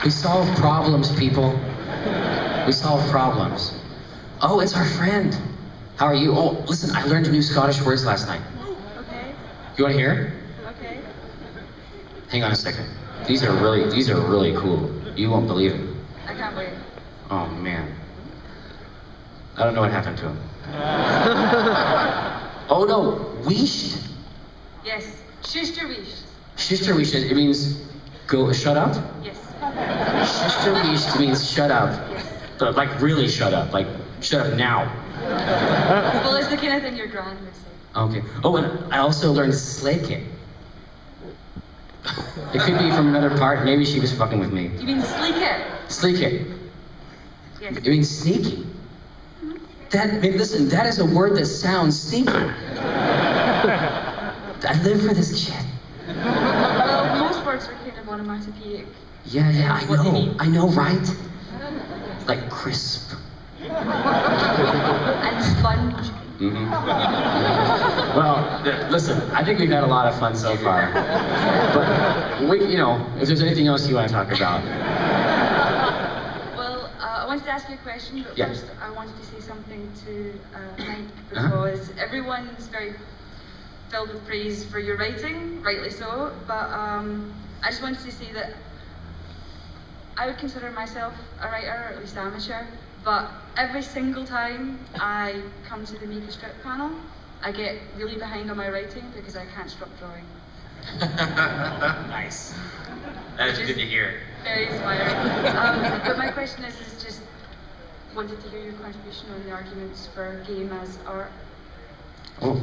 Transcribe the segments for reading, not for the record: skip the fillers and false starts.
We solve problems, people. We solve problems. Oh, it's our friend. How are you? Oh, listen, I learned new Scottish words last night. Okay. You want to hear? Okay. Hang on a second. These are really cool. You won't believe it. I can't wait. Oh man. I don't know what happened to him. Oh no, wished. Yes. Schuster wish. Schuster wished. It means go shut up. Yes. Schuster wished means shut up. Yes. But like really shut up. Like shut up now. Well, it's the kind of thing your grand would say. Okay. Oh, and I also learned slake it. It could be from another part. Maybe she was fucking with me. You mean sleek it? Sleek it. Yes. It means sneaky. That, I mean, listen, that is a word that sounds sneaky. I live for this shit. Well, most words are kind of onomatopoeic. Yeah, I What do you know. mean? I know, right? Like crisp. And sponge. Mm-hmm. Well, listen, I think we've had a lot of fun so far. But, you know, if there's anything else you want to talk about. Well, I wanted to ask you a question, but Yeah. first I wanted to say something to Mike, because everyone's very filled with praise for your writing, rightly so, but I just wanted to say that I would consider myself a writer, or at least amateur, but every single time I come to the Make a Strip panel, I get really behind on my writing because I can't stop drawing. Nice. That is good to hear. Very inspiring. But my question is just wanted to hear your contribution on the arguments for game as art. Oh.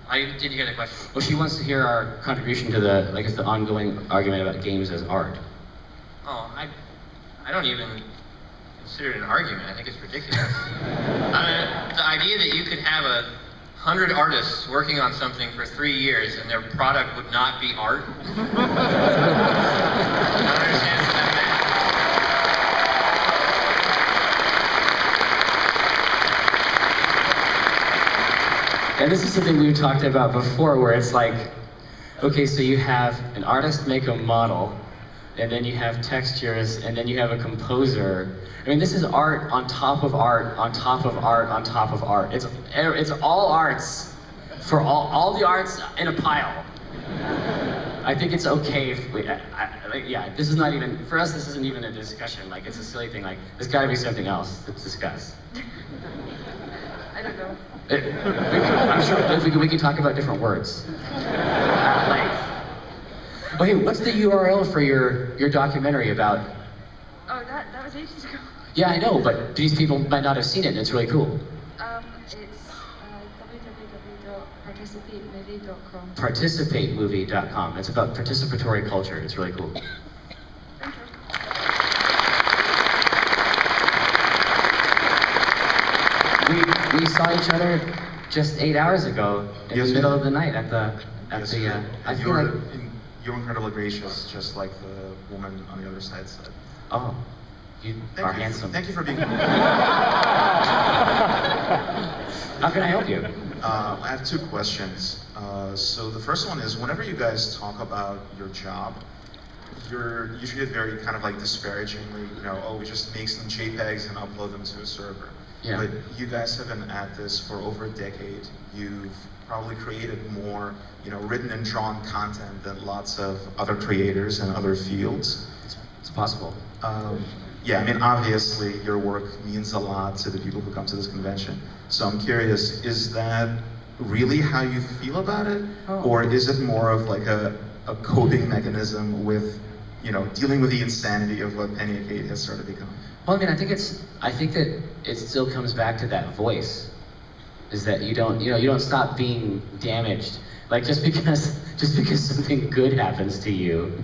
I did hear the question. Well, she wants to hear our contribution to the, like, the ongoing argument about games as art. Oh, I don't even consider it an argument. I think it's ridiculous. The idea that you could have 100 artists working on something for 3 years and their product would not be art. I don't understand what that meant. And this is something we've talked about before, where it's like, okay, so you have an artist make a model, and then you have textures, and then you have a composer. I mean, this is art on top of art, on top of art, on top of art. It's all arts, for all the arts in a pile. I think it's okay if we, yeah, this is not even, for us this isn't even a discussion, like it's a silly thing, like there's gotta be something else to discuss. I don't know. I'm sure if we can talk about different words. Okay, what's the URL for your documentary about? Oh, that was ages ago. Yeah, I know, but these people might not have seen it, and it's really cool. It's www.participatemovie.com. Participatemovie.com. It's about participatory culture. It's really cool. Thank you. We saw each other just 8 hours ago in the middle of the night at the. I feel like. You're incredibly gracious, just like the woman on the other side said. Oh, you are handsome. Thank you for being here. How can I help you? I have 2 questions. So the first one is, whenever you guys talk about your job, you're usually very kind of like disparagingly, you know, oh, we just make some JPEGs and upload them to a server. Yeah. But you guys have been at this for over a decade. You've probably created more, you know, written and drawn content than lots of other creators in other fields. It's possible. Yeah, I mean, obviously your work means a lot to the people who come to this convention. So I'm curious, is that really how you feel about it? Oh. Or is it more of like a coping mechanism with, you know, dealing with the insanity of what Penny Arcade has sort of become? Well, I mean, I think that it still comes back to that voice. Is that you don't stop being damaged. Like just because something good happens to you,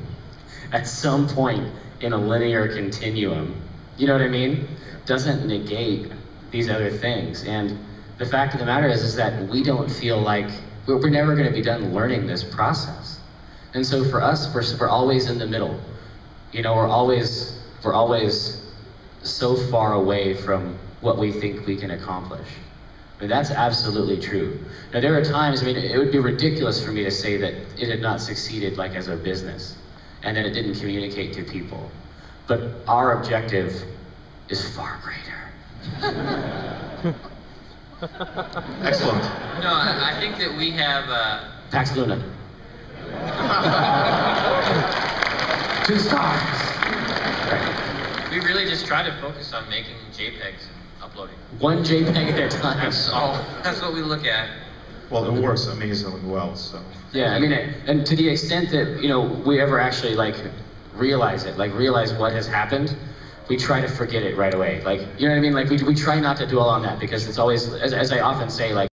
at some point in a linear continuum, you know what I mean? Doesn't negate these other things. And the fact of the matter is that we don't feel like we're never going to be done learning this process. And so for us, we're always in the middle. You know, we're always so far away from what we think we can accomplish. I mean, that's absolutely true. Now, there are times, I mean, it would be ridiculous for me to say that it had not succeeded like as a business and that it didn't communicate to people. but our objective is far greater. Excellent. No, I think that we have. Pax Luna. 2 stars. Right. We really just try to focus on making JPEGs and uploading. 1 JPEG at a time. That's all. That's what we look at. Well, it works amazingly well, so. Yeah, I mean, and to the extent that, you know, we ever actually, like, realize it, like, realize what has happened, we try to forget it right away. Like, you know what I mean? Like, we try not to dwell on that because it's always, as I often say, like,